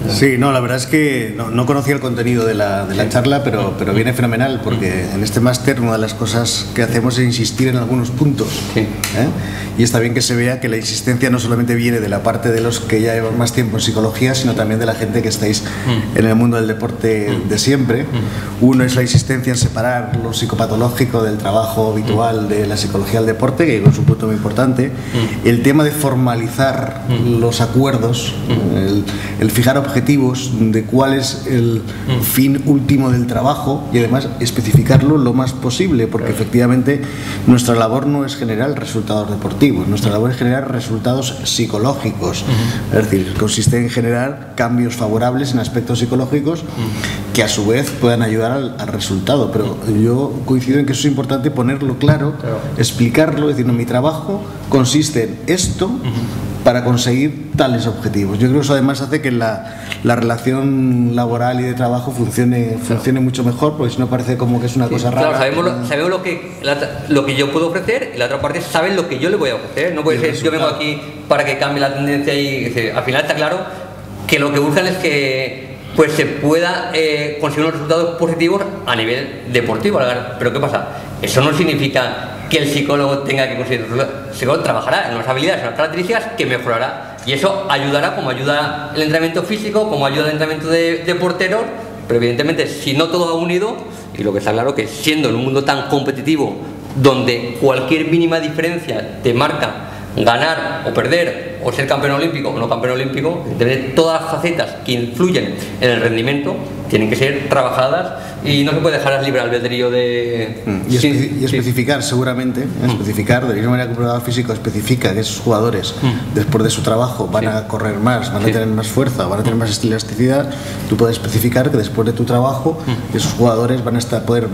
Sí, no, la verdad es que no conocía el contenido de la charla, pero viene fenomenal, porque en este máster una de las cosas que hacemos es insistir en algunos puntos. Sí. Y está bien que se vea que la insistencia no solamente viene de la parte de los que ya llevan más tiempo en psicología, sino también de la gente que estáis en el mundo del deporte de siempre. Uno es la insistencia en separar lo psicopatológico del trabajo habitual de la psicología del deporte, que es un punto muy importante. El tema de formalizar los acuerdos, el fijar objetivos de cuál es el fin último del trabajo y además especificarlo lo más posible, porque efectivamente nuestra labor no es generar resultados deportivos, nuestra labor es generar resultados psicológicos. Es decir, consiste en generar cambios favorables en aspectos psicológicos que a su vez puedan ayudar al resultado. Pero yo coincido en que eso es importante ponerlo claro, explicarlo, es decir, no, mi trabajo consiste en esto para conseguir tales objetivos. Yo creo que eso además hace que la relación laboral y de trabajo funcione mucho mejor, porque si no parece como que es una cosa rara. Claro, sabemos lo que yo puedo ofrecer, y la otra parte saben lo que yo le voy a ofrecer. No puede ser yo vengo aquí para que cambie la tendencia y al final está claro que lo que buscan es que pues se pueda conseguir unos resultados positivos a nivel deportivo. Pero ¿qué pasa? Eso no significa que el psicólogo tenga que conseguir. El psicólogo trabajará en unas habilidades, en unas características que mejorará, y eso ayudará, como ayuda el entrenamiento físico, como ayuda el entrenamiento de porteros. Pero evidentemente, si no todo va unido, y lo que está claro que siendo en un mundo tan competitivo, donde cualquier mínima diferencia te marca ganar o perder, o ser campeón olímpico o no campeón olímpico, todas las facetas que influyen en el rendimiento tienen que ser trabajadas, y no se puede dejar al libre albedrío de... Y especificar, seguramente, especificar, de la misma manera que un preparador físico especifica que esos jugadores después de su trabajo van a correr más, van a tener más fuerza, van a tener más elasticidad, tú puedes especificar que después de tu trabajo esos jugadores van a poder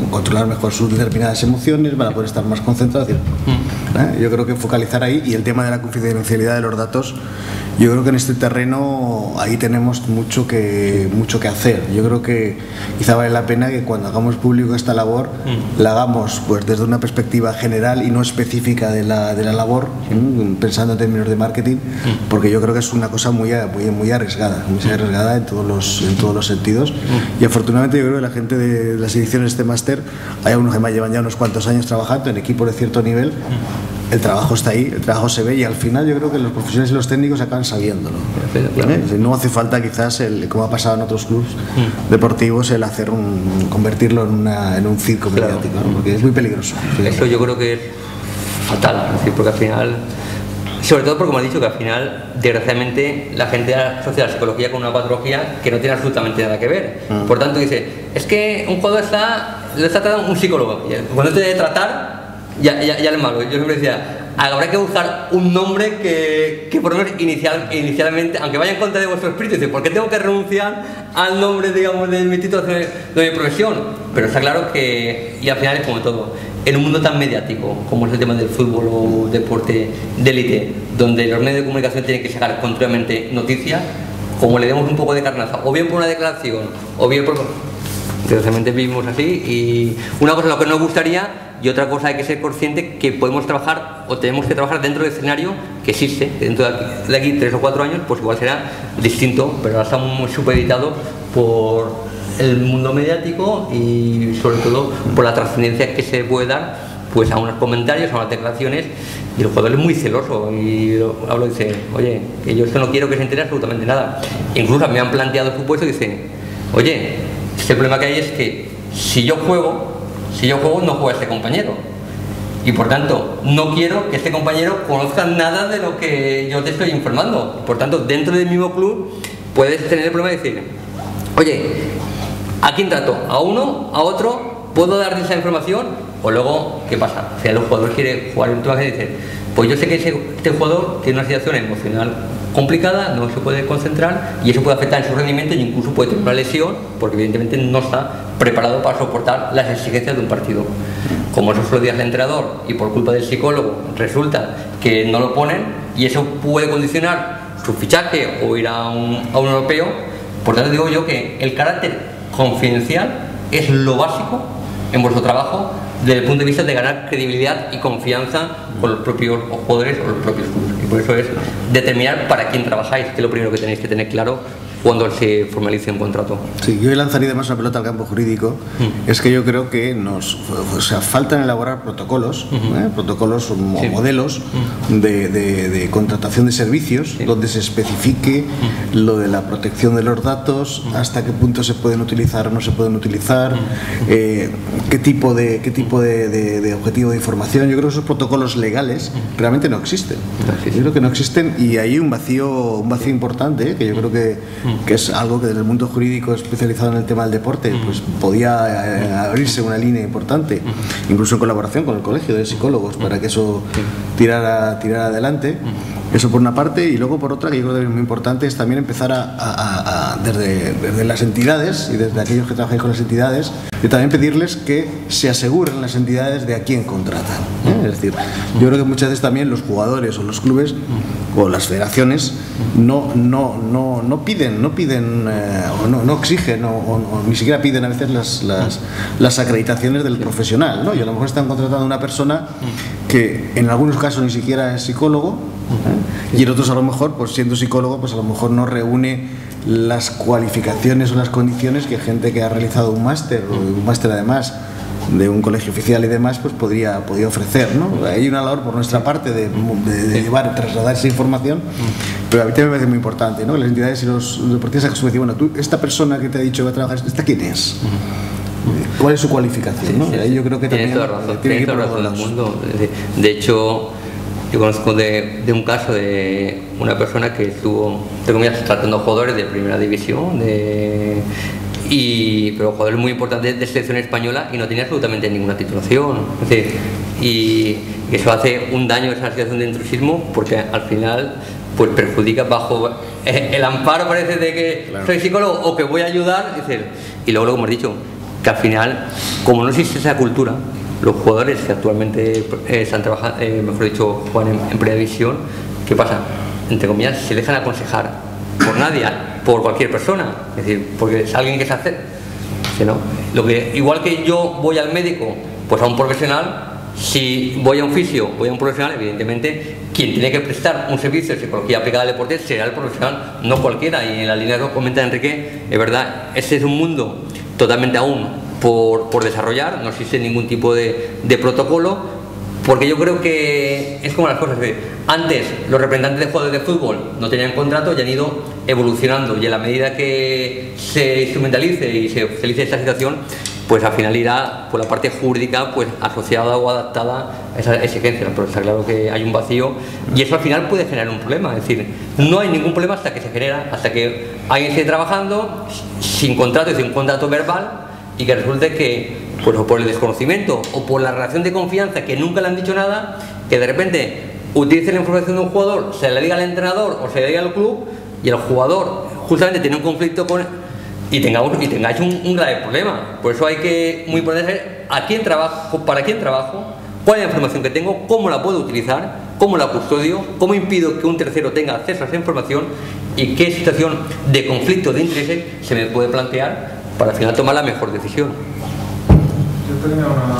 controlar mejor sus determinadas emociones, van a poder estar más concentrados. Yo creo que focalizar ahí, y el tema de la confidencialidad de los datos, yo creo que en este terreno ahí tenemos mucho que hacer. Yo creo que quizá vale la pena que cuando hagamos público esta labor la hagamos pues desde una perspectiva general y no específica de la labor, pensando en términos de marketing, porque yo creo que es una cosa muy arriesgada en todos los sentidos. Y afortunadamente yo creo que la gente de las ediciones de este máster, hay algunos que llevan ya unos cuantos años trabajando en equipos de cierto nivel. El trabajo está ahí, el trabajo se ve, y al final yo creo que los profesionales y los técnicos acaban sabiéndolo. No hace falta quizás, como ha pasado en otros clubes deportivos, el convertirlo en un circo mediático, ¿no? Porque es muy peligroso. Eso yo creo que es fatal, porque al final, sobre todo porque como has dicho, que al final desgraciadamente la gente asocia la psicología con una patología que no tiene absolutamente nada que ver. Por tanto dice, es que un jugador lo está tratando un psicólogo, y cuando te debe tratar ya es malo. Yo siempre decía, habrá que buscar un nombre que por lo menos inicialmente, aunque vaya en contra de vuestro espíritu, dice, ¿por qué tengo que renunciar al nombre, digamos, de mi título de mi profesión? Pero está claro que, y al final es como todo, en un mundo tan mediático como es el tema del fútbol o deporte de élite, donde los medios de comunicación tienen que sacar continuamente noticias, como le demos un poco de carnaza, o bien por una declaración, o bien por... Desgraciadamente vivimos así, y una cosa es lo que nos gustaría, y otra cosa hay que ser consciente que podemos trabajar o tenemos que trabajar dentro del escenario que existe, dentro de aquí 3 o 4 años, pues igual será distinto, pero ahora está muy supeditado por el mundo mediático y sobre todo por la trascendencia que se puede dar pues a unos comentarios, a unas declaraciones, y el jugador es muy celoso y hablo y dice, oye, que yo esto no quiero que se entere absolutamente nada. Incluso me han planteado su puesto y dicen, oye, este problema que hay es que si yo juego no juega este compañero y por tanto no quiero que este compañero conozca nada de lo que yo te estoy informando. Por tanto, dentro del mismo club puedes tener el problema de decir, oye, ¿a quién trato? ¿A uno? ¿A otro? ¿Puedo darle esa información? O luego, ¿qué pasa? Si el jugador quiere jugar en tu base y dice, pues yo sé que este jugador tiene una situación emocional complicada, no se puede concentrar y eso puede afectar en su rendimiento e incluso puede tener una lesión porque evidentemente no está preparado para soportar las exigencias de un partido. Como eso se lo dice al entrenador y por culpa del psicólogo resulta que no lo ponen y eso puede condicionar su fichaje o ir a un europeo, por tanto digo yo que el carácter confidencial es lo básico en vuestro trabajo desde el punto de vista de ganar credibilidad y confianza con los propios jugadores o los propios clubes. Y por eso es determinar para quién trabajáis, que es lo primero que tenéis que tener claro cuando se formalice un contrato. Sí, yo lanzaría además una pelota al campo jurídico. Es que yo creo que faltan elaborar protocolos, protocolos o modelos de contratación de servicios, donde se especifique lo de la protección de los datos, hasta qué punto se pueden utilizar o no se pueden utilizar, qué tipo de objetivo de información. Yo creo que esos protocolos legales realmente no existen. Yo creo que no existen y hay un vacío importante, que yo creo que es algo que desde el mundo jurídico especializado en el tema del deporte pues podía abrirse una línea importante, incluso en colaboración con el colegio de psicólogos para que eso tirara adelante. Eso por una parte, y luego por otra, que yo creo que es muy importante, es también empezar desde las entidades y desde aquellos que trabajáis con las entidades, y también pedirles que se aseguren las entidades de a quién contratan. Es decir, yo creo que muchas veces también los jugadores o los clubes o las federaciones no piden o no exigen o ni siquiera piden a veces las acreditaciones del profesional, ¿no? Y a lo mejor están contratando a una persona que en algunos casos ni siquiera es psicólogo, y en otros a lo mejor, pues siendo psicólogo, pues a lo mejor no reúne las cualificaciones o las condiciones que gente que ha realizado un máster o un máster además de un colegio oficial y demás pues podría ofrecer, ¿no? Hay una labor por nuestra parte de trasladar esa información, pero a mí también me parece muy importante, ¿no? Las entidades y los deportistas que me dicen, bueno, tú, esta persona que te ha dicho que va a trabajar, ¿esta quién es? ¿Cuál es su cualificación? ¿No? Ahí yo creo que también tiene toda razón del mundo. De hecho, yo conozco de un caso de una persona que estuvo, entre comillas, tratando jugadores de primera división, pero jugadores muy importantes de selección española y no tenía absolutamente ninguna titulación. Es decir, y eso hace un daño a esa situación de intrusismo porque al final pues perjudica bajo el amparo, parece, de que soy psicólogo o que voy a ayudar. Es decir, y luego lo que hemos dicho, que al final, como no existe esa cultura, los jugadores que actualmente están trabajando, mejor dicho, juegan en primera división, ¿qué pasa? Entre comillas, se dejan aconsejar por nadie, por cualquier persona, es decir, porque es alguien que se hace, ¿no? Igual que yo voy al médico, pues a un profesional, si voy a un fisio, voy a un profesional, evidentemente quien tiene que prestar un servicio de psicología aplicada al deporte será el profesional, no cualquiera. Y en la línea que comenta Enrique, es verdad, este es un mundo totalmente aún por desarrollar, no existe ningún tipo de protocolo, porque yo creo que es como las cosas. Antes los representantes de jugadores de fútbol no tenían contrato y han ido evolucionando, y en la medida que se instrumentalice y se oficialice esta situación, pues al final irá por la parte jurídica pues asociada o adaptada a esa exigencia, pero está claro que hay un vacío y eso al final puede generar un problema. Es decir, no hay ningún problema hasta que se genera, hasta que alguien esté trabajando sin contrato y sin un contrato verbal, y que resulte que, pues, o por el desconocimiento o por la relación de confianza, que nunca le han dicho nada, que de repente utilice la información de un jugador, se la diga al entrenador o se la diga al club, y el jugador justamente tiene un conflicto con y tengáis un grave problema. Por eso hay que muy importante saber a quién trabajo, para quién trabajo, cuál es la información que tengo, cómo la puedo utilizar, cómo la custodio, cómo impido que un tercero tenga acceso a esa información y qué situación de conflicto de intereses se me puede plantear para al final tomar la mejor decisión. Yo tenía una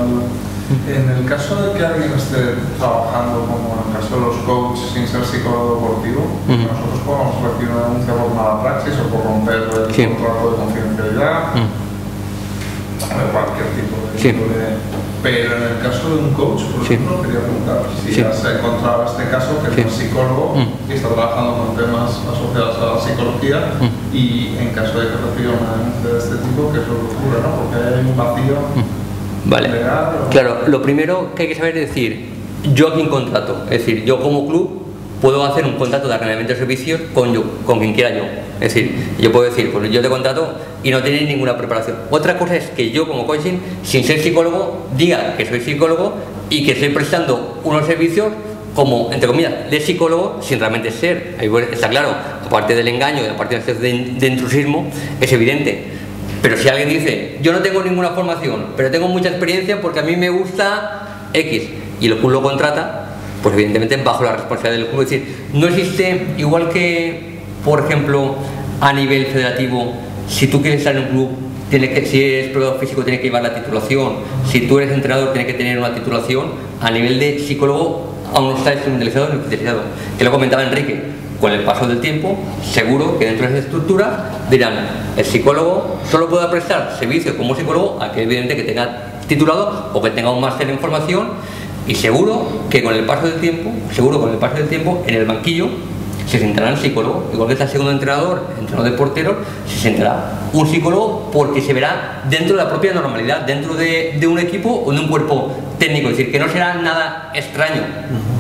duda. En el caso de que alguien esté trabajando, como en el caso de los coaches, sin ser psicólogo deportivo, nosotros podemos recibir una denuncia por mala praxis o por romper el contrato de confidencialidad, de cualquier tipo de... Pero en el caso de un coach, por ejemplo, quería preguntar si ya se encontraba este caso, que es un psicólogo y está trabajando con temas asociados a la psicología, y en caso de que reciba una denuncia de este tipo, ¿qué es lo que ocurre, no? Porque hay un vacío legal. Claro, lo primero que hay que saber es decir, yo a quién contrato, es decir, yo como club puedo hacer un contrato de arrendamiento de servicios con quien quiera yo. Es decir, yo puedo decir, pues yo te contrato y no tenéis ninguna preparación. Otra cosa es que yo como coaching, sin ser psicólogo, diga que soy psicólogo y que estoy prestando unos servicios como, entre comillas, de psicólogo sin realmente ser. Ahí está claro, aparte del engaño y aparte de intrusismo, es evidente. Pero si alguien dice, yo no tengo ninguna formación, pero tengo mucha experiencia porque a mí me gusta X, y el club lo contrata, pues evidentemente bajo la responsabilidad del club. Es decir, no existe, igual que, por ejemplo, a nivel federativo, si tú quieres estar en un club, si eres preparador físico tienes que llevar la titulación, si tú eres entrenador tienes que tener una titulación. A nivel de psicólogo aún no está instrumentalizado ni especializado. Que lo comentaba Enrique, con el paso del tiempo, seguro que dentro de esa estructura dirán, el psicólogo solo puede prestar servicios como psicólogo a que evidente que tenga titulado o que tenga un máster en formación, y seguro que con el paso del tiempo, en el banquillo se sentará el psicólogo, igual que está el segundo entrenador de porteros, se sentará un psicólogo, porque se verá dentro de la propia normalidad, dentro de un equipo o de un cuerpo técnico, es decir, que no será nada extraño,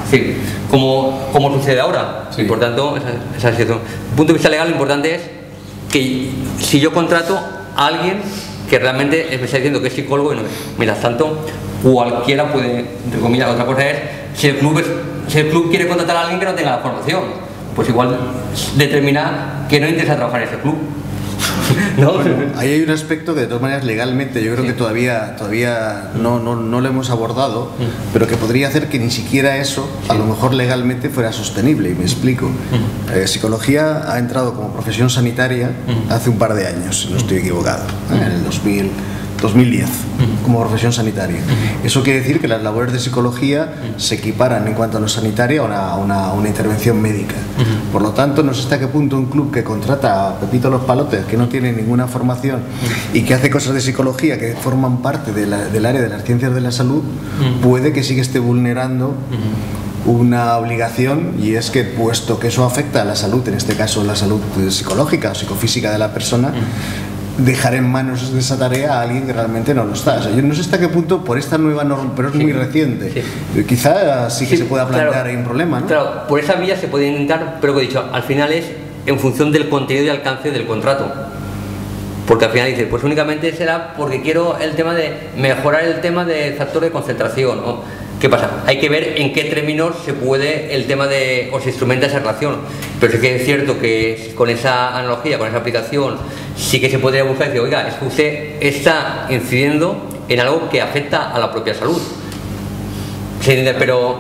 es decir, como sucede ahora. Sí. Y por tanto, esa situación. Desde el punto de vista legal, lo importante es que si yo contrato a alguien que realmente me está diciendo que es psicólogo y no es. Mientras tanto, cualquiera puede, entre comillas. Otra cosa es si el club quiere contratar a alguien que no tenga la formación, pues igual determina que no interesa trabajar en ese club. ¿No? Bueno, ahí hay un aspecto que de todas maneras legalmente yo creo que todavía no lo hemos abordado, pero que podría hacer que ni siquiera eso a lo mejor legalmente fuera sostenible, y me explico. Psicología ha entrado como profesión sanitaria hace un par de años, si no estoy equivocado, en el 2010, como profesión sanitaria. Eso quiere decir que las labores de psicología se equiparan en cuanto a lo sanitario a una intervención médica. Por lo tanto, no sé hasta qué punto un club que contrata a Pepito Los Palotes, que no tiene ninguna formación y que hace cosas de psicología que forman parte del área de las ciencias de la salud, puede que sí que esté vulnerando una obligación, y es que, puesto que eso afecta a la salud, en este caso la salud psicológica o psicofísica de la persona, dejar en manos de esa tarea a alguien que realmente no lo está. O sea, yo no sé hasta qué punto, por esta nueva norma, pero es muy reciente, quizá sí que se pueda plantear ahí un problema, ¿no? Claro, por esa vía se puede intentar, pero lo que he dicho, al final es en función del contenido y alcance del contrato. Porque al final dice, pues únicamente será porque quiero el tema de mejorar el tema del factor de concentración, ¿no? ¿Qué pasa? Hay que ver en qué términos se puede el tema de, o se instrumenta esa relación. Pero sí que es cierto que con esa analogía, con esa aplicación, sí que se podría buscar y decir, oiga, es que usted está incidiendo en algo que afecta a la propia salud. ¿Se entiende? Pero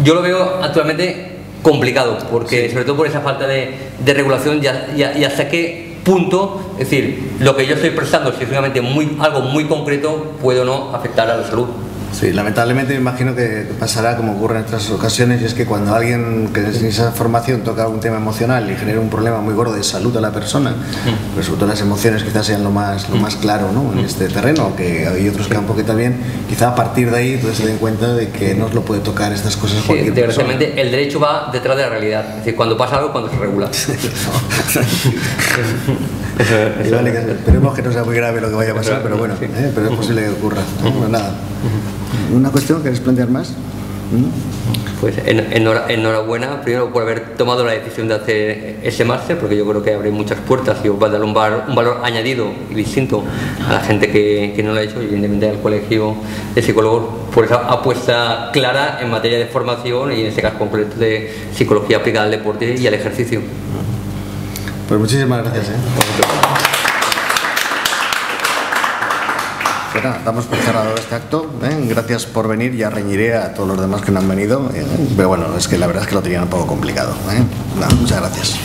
yo lo veo actualmente complicado, porque sobre todo por esa falta de regulación y hasta qué punto, es decir, lo que yo estoy prestando específicamente algo muy concreto puede o no afectar a la salud. Sí, lamentablemente me imagino que pasará como ocurre en otras ocasiones, y es que cuando alguien que sin esa formación toca algún tema emocional y genera un problema muy gordo de salud a la persona, pues sobre todo las emociones quizás sean lo más claro, ¿no? En este terreno, aunque hay otros campos que también, quizá a partir de ahí entonces se den cuenta de que no os lo puede tocar estas cosas cualquier persona. Desgraciadamente el derecho va detrás de la realidad, es decir, cuando pasa algo, cuando se regula. Vale, esperemos que no sea muy grave lo que vaya a pasar, pero bueno, pero es posible que ocurra. Pues nada. ¿Una cuestión? ¿Queréis plantear más? Pues enhorabuena, primero por haber tomado la decisión de hacer ese máster, porque yo creo que abre muchas puertas y os va a dar un valor añadido y distinto a la gente que no lo ha hecho, y evidentemente al Colegio de Psicólogos por esa apuesta clara en materia de formación y en este caso concreto de psicología aplicada al deporte y al ejercicio. Pues muchísimas gracias. Bueno, damos por cerrado este acto. Gracias por venir. Ya reñiré a todos los demás que no han venido. Pero bueno, es que la verdad es que lo tenían un poco complicado. Nada, muchas gracias.